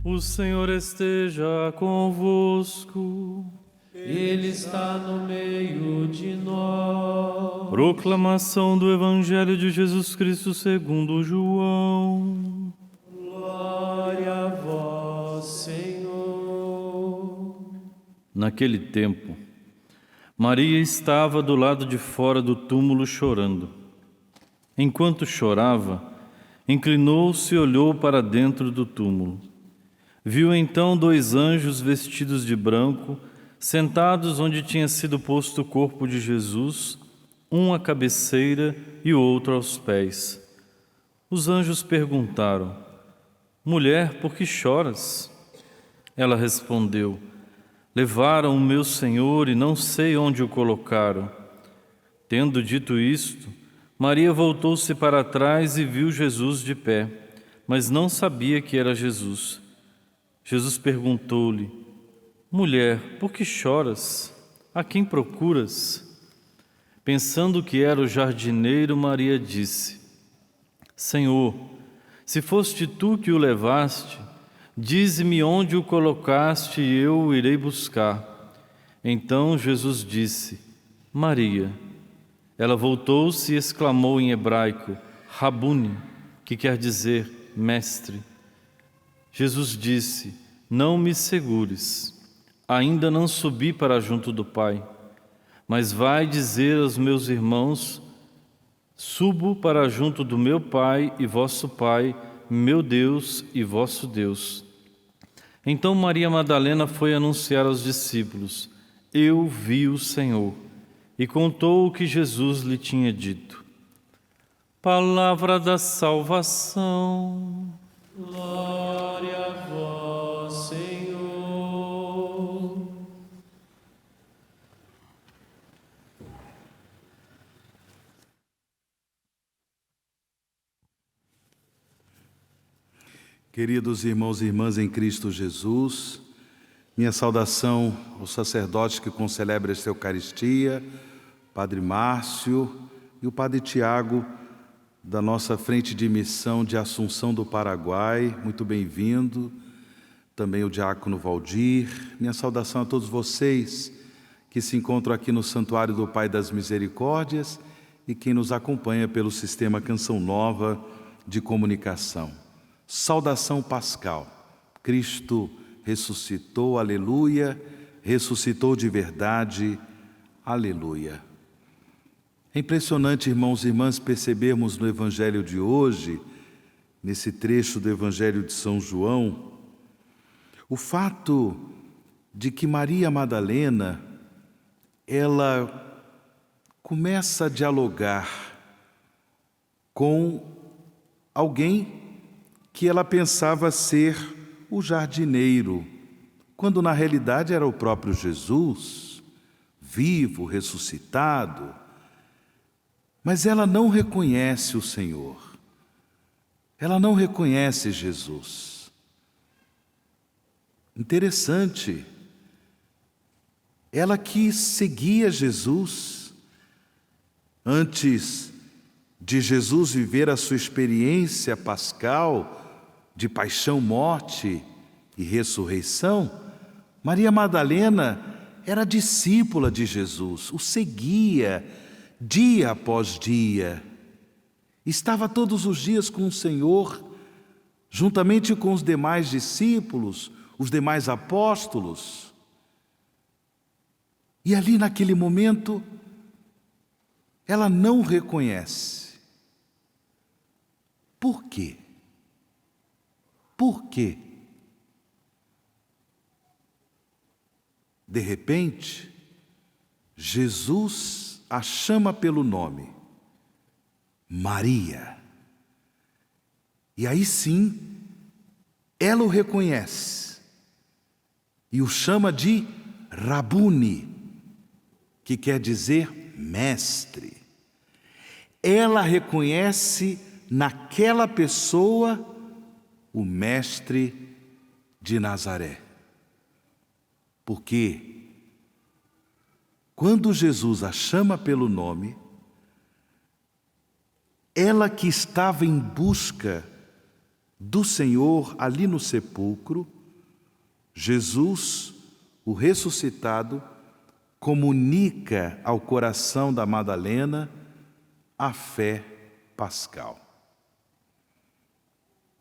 O Senhor esteja convosco. Ele está no meio de nós. Proclamação do Evangelho de Jesus Cristo segundo João. Glória a vós, Senhor. Naquele tempo, Maria estava do lado de fora do túmulo chorando. Enquanto chorava, inclinou-se e olhou para dentro do túmulo. Viu então 2 anjos vestidos de branco, sentados onde tinha sido posto o corpo de Jesus, um à cabeceira e o outro aos pés. Os anjos perguntaram: Mulher, por que choras? Ela respondeu: Levaram o meu Senhor e não sei onde o colocaram. Tendo dito isto, Maria voltou-se para trás e viu Jesus de pé, mas não sabia que era Jesus. Jesus perguntou-lhe: Mulher, por que choras? A quem procuras? Pensando que era o jardineiro, Maria disse: Senhor, se foste tu que o levaste, dize-me onde o colocaste e eu o irei buscar. Então Jesus disse: Maria. Ela voltou-se e exclamou em hebraico: Rabuni, que quer dizer mestre. Jesus disse: Não me segures, ainda não subi para junto do Pai, mas vai dizer aos meus irmãos: Subo para junto do meu Pai e vosso Pai, meu Deus e vosso Deus. Então Maria Madalena foi anunciar aos discípulos: Eu vi o Senhor, e contou o que Jesus lhe tinha dito. Palavra da salvação. Glória a vós, Senhor. Queridos irmãos e irmãs em Cristo Jesus, minha saudação aos sacerdotes que concelebram esta Eucaristia, Padre Márcio e o Padre Tiago, da nossa frente de missão de Assunção do Paraguai, muito bem-vindo. Também o diácono Valdir. Minha saudação a todos vocês que se encontram aqui no Santuário do Pai das Misericórdias e quem nos acompanha pelo sistema Canção Nova de comunicação. Saudação pascal. Cristo ressuscitou, aleluia, ressuscitou de verdade, aleluia. É impressionante, irmãos e irmãs, percebermos no Evangelho de hoje, nesse trecho do Evangelho de São João, o fato de que Maria Madalena, ela começa a dialogar com alguém que ela pensava ser o jardineiro, quando na realidade era o próprio Jesus, vivo, ressuscitado. Mas ela não reconhece o Senhor, ela não reconhece Jesus. Interessante, ela que seguia Jesus, antes de Jesus viver a sua experiência pascal de paixão, morte e ressurreição, Maria Madalena era discípula de Jesus, o seguia dia após dia. Estava todos os dias com o Senhor, juntamente com os demais discípulos, os demais apóstolos. E ali naquele momento, ela não reconhece. Por quê? Por quê? De repente, Jesus a chama pelo nome, Maria. E aí sim, ela o reconhece e o chama de Rabuni, que quer dizer mestre. Ela reconhece naquela pessoa o mestre de Nazaré. Porque quando Jesus a chama pelo nome, ela que estava em busca do Senhor ali no sepulcro, Jesus, o ressuscitado, comunica ao coração da Madalena a fé pascal.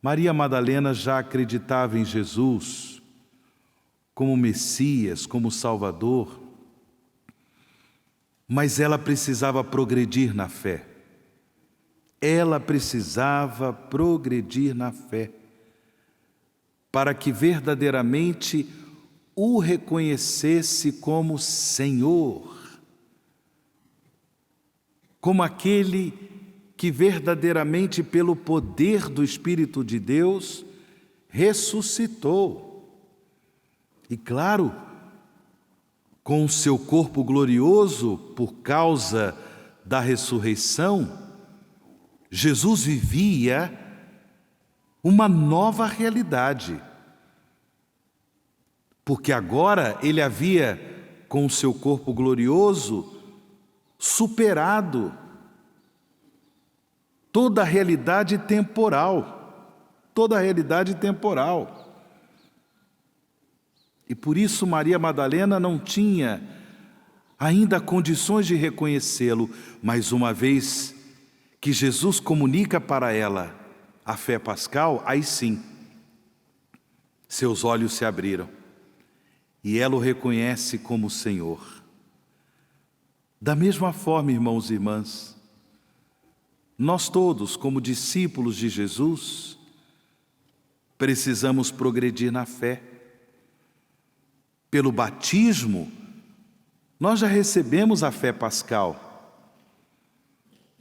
Maria Madalena já acreditava em Jesus como Messias, como Salvador, mas ela precisava progredir na fé. Ela precisava progredir na fé para que verdadeiramente o reconhecesse como Senhor, como aquele que verdadeiramente, pelo poder do Espírito de Deus, ressuscitou. E claro, com o seu corpo glorioso, por causa da ressurreição, Jesus vivia uma nova realidade. Porque agora ele havia, com o seu corpo glorioso, superado toda a realidade temporal. Toda a realidade temporal. E por isso Maria Madalena não tinha ainda condições de reconhecê-lo, mas uma vez que Jesus comunica para ela a fé pascal, aí sim, seus olhos se abriram e ela o reconhece como Senhor. Da mesma forma, irmãos e irmãs, nós todos, como discípulos de Jesus, precisamos progredir na fé. Pelo batismo, nós já recebemos a fé pascal,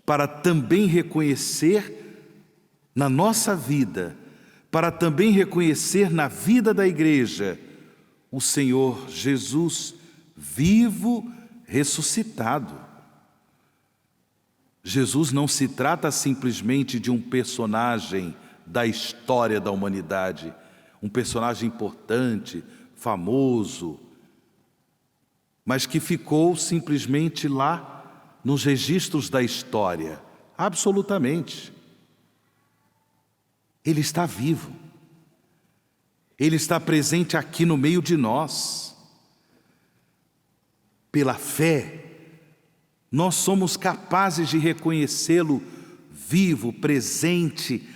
para também reconhecer na nossa vida, para também reconhecer na vida da igreja, o Senhor Jesus vivo, ressuscitado. Jesus não se trata simplesmente de um personagem da história da humanidade, um personagem importante, famoso, mas que ficou simplesmente lá nos registros da história. Absolutamente. Ele está vivo. Ele está presente aqui no meio de nós. Pela fé, nós somos capazes de reconhecê-lo vivo, presente,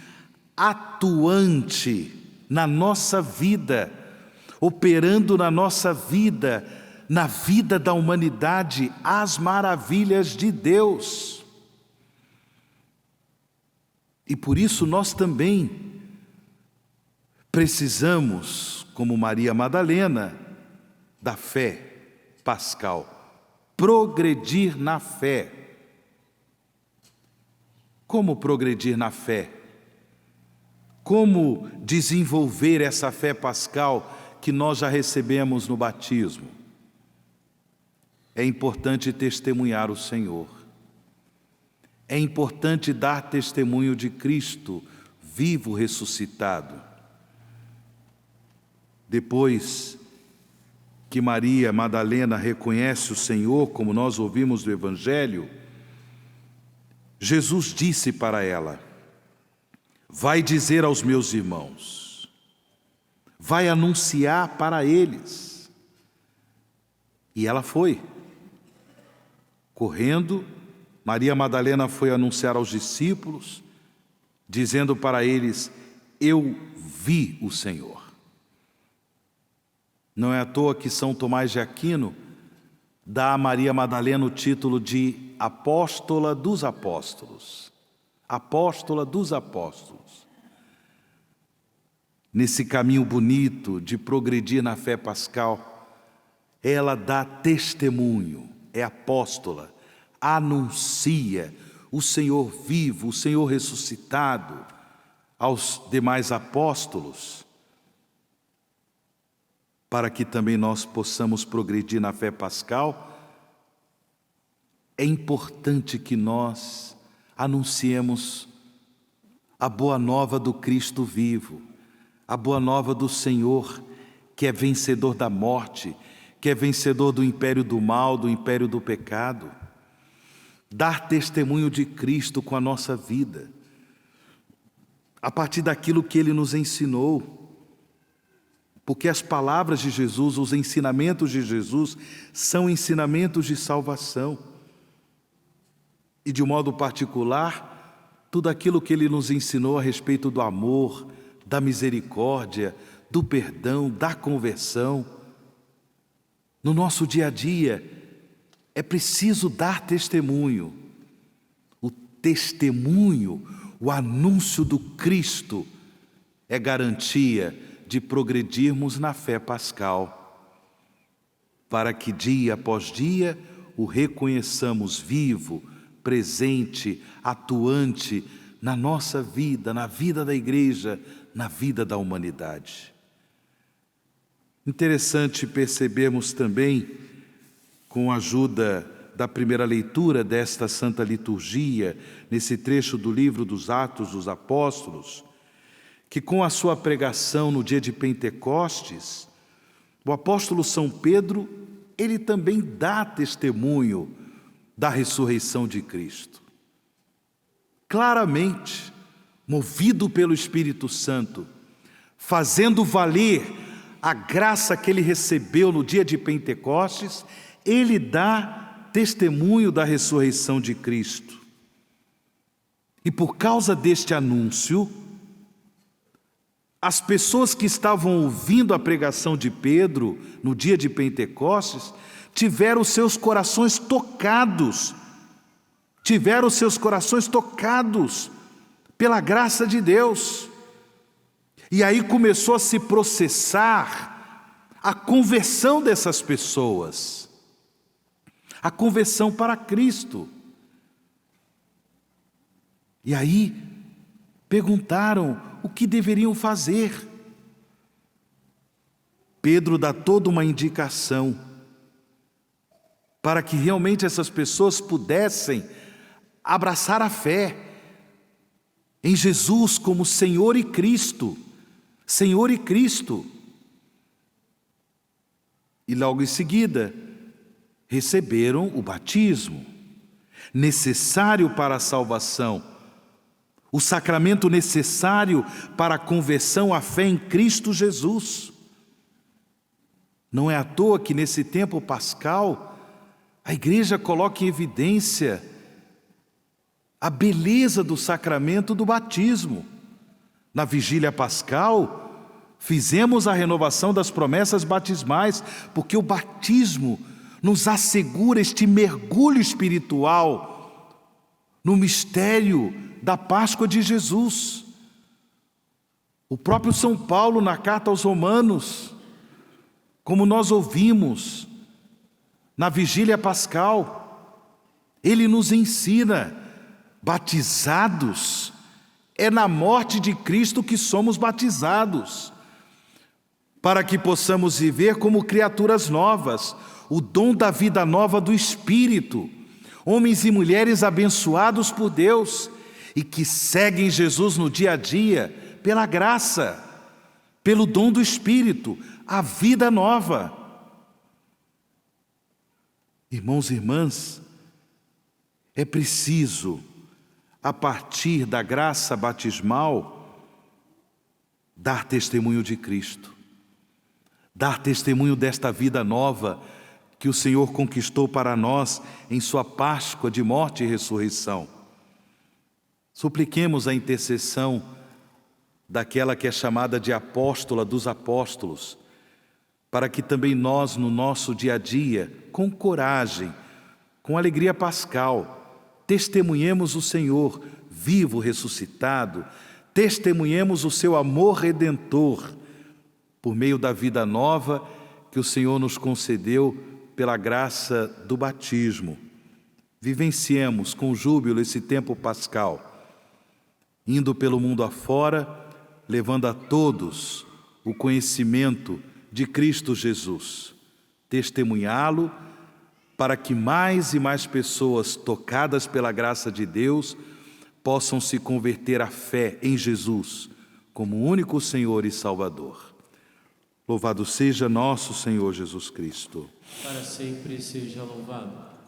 atuante na nossa vida, operando na nossa vida, na vida da humanidade, as maravilhas de Deus. E por isso nós também precisamos, como Maria Madalena, da fé pascal, progredir na fé. Como progredir na fé? Como desenvolver essa fé pascal que nós já recebemos no batismo? É importante testemunhar o Senhor. É importante dar testemunho de Cristo, vivo, ressuscitado. Depois que Maria Madalena reconhece o Senhor, como nós ouvimos do Evangelho, Jesus disse para ela: vai dizer aos meus irmãos, vai anunciar para eles. E ela foi. Correndo, Maria Madalena foi anunciar aos discípulos, dizendo para eles: eu vi o Senhor. Não é à toa que São Tomás de Aquino dá a Maria Madalena o título de apóstola dos apóstolos. Apóstola dos apóstolos. Nesse caminho bonito de progredir na fé pascal, ela dá testemunho, é apóstola, anuncia o Senhor vivo, o Senhor ressuscitado aos demais apóstolos, para que também nós possamos progredir na fé pascal. É importante que nós anunciemos a boa nova do Cristo vivo, a boa nova do Senhor, que é vencedor da morte, que é vencedor do império do mal, do império do pecado. Dar testemunho de Cristo com a nossa vida, a partir daquilo que Ele nos ensinou. porque as palavras de Jesus, os ensinamentos de Jesus, são ensinamentos de salvação. E de um modo particular, tudo aquilo que Ele nos ensinou a respeito do amor, da misericórdia, do perdão, da conversão. No nosso dia a dia, é preciso dar testemunho. O testemunho, o anúncio do Cristo, é garantia de progredirmos na fé pascal, para que dia após dia o reconheçamos vivo, presente, atuante na nossa vida, na vida da igreja, na vida da humanidade. Interessante percebermos também, com a ajuda da primeira leitura desta Santa Liturgia, nesse trecho do livro dos Atos dos Apóstolos, que com a sua pregação no dia de Pentecostes, o apóstolo São Pedro, ele também dá testemunho da ressurreição de Cristo. Claramente, movido pelo Espírito Santo, fazendo valer a graça que ele recebeu no dia de Pentecostes, ele dá testemunho da ressurreição de Cristo. E por causa deste anúncio, as pessoas que estavam ouvindo a pregação de Pedro no dia de Pentecostes tiveram seus corações tocados, pela graça de Deus. E aí começou a se processar a conversão dessas pessoas, a conversão para Cristo. E aí perguntaram o que deveriam fazer. Pedro dá toda uma indicação para que realmente essas pessoas pudessem abraçar a fé em Jesus como Senhor e Cristo. Senhor e Cristo. E logo em seguida, receberam o batismo, necessário para a salvação, o sacramento necessário para a conversão à fé em Cristo Jesus. Não é à toa que nesse tempo pascal, a igreja coloca em evidência a beleza do sacramento do batismo. Na vigília pascal, fizemos a renovação das promessas batismais, porque o batismo nos assegura este mergulho espiritual no mistério da Páscoa de Jesus. O próprio São Paulo, na carta aos Romanos, como nós ouvimos na vigília pascal, ele nos ensina: batizados, é na morte de Cristo que somos batizados, para que possamos viver como criaturas novas, o dom da vida nova do Espírito, homens e mulheres abençoados por Deus e que seguem Jesus no dia a dia, pela graça, pelo dom do Espírito, a vida nova. Irmãos e irmãs, é preciso, a partir da graça batismal, dar testemunho de Cristo, dar testemunho desta vida nova que o Senhor conquistou para nós em sua Páscoa de morte e ressurreição. Supliquemos a intercessão daquela que é chamada de apóstola dos apóstolos, para que também nós, no nosso dia a dia, com coragem, com alegria pascal, testemunhemos o Senhor vivo, ressuscitado, testemunhemos o seu amor redentor, por meio da vida nova que o Senhor nos concedeu pela graça do batismo. Vivenciemos com júbilo esse tempo pascal, indo pelo mundo afora, levando a todos o conhecimento de Cristo Jesus, testemunhá-lo para que mais e mais pessoas tocadas pela graça de Deus possam se converter à fé em Jesus como único Senhor e Salvador. Louvado seja nosso Senhor Jesus Cristo. Para sempre seja louvado.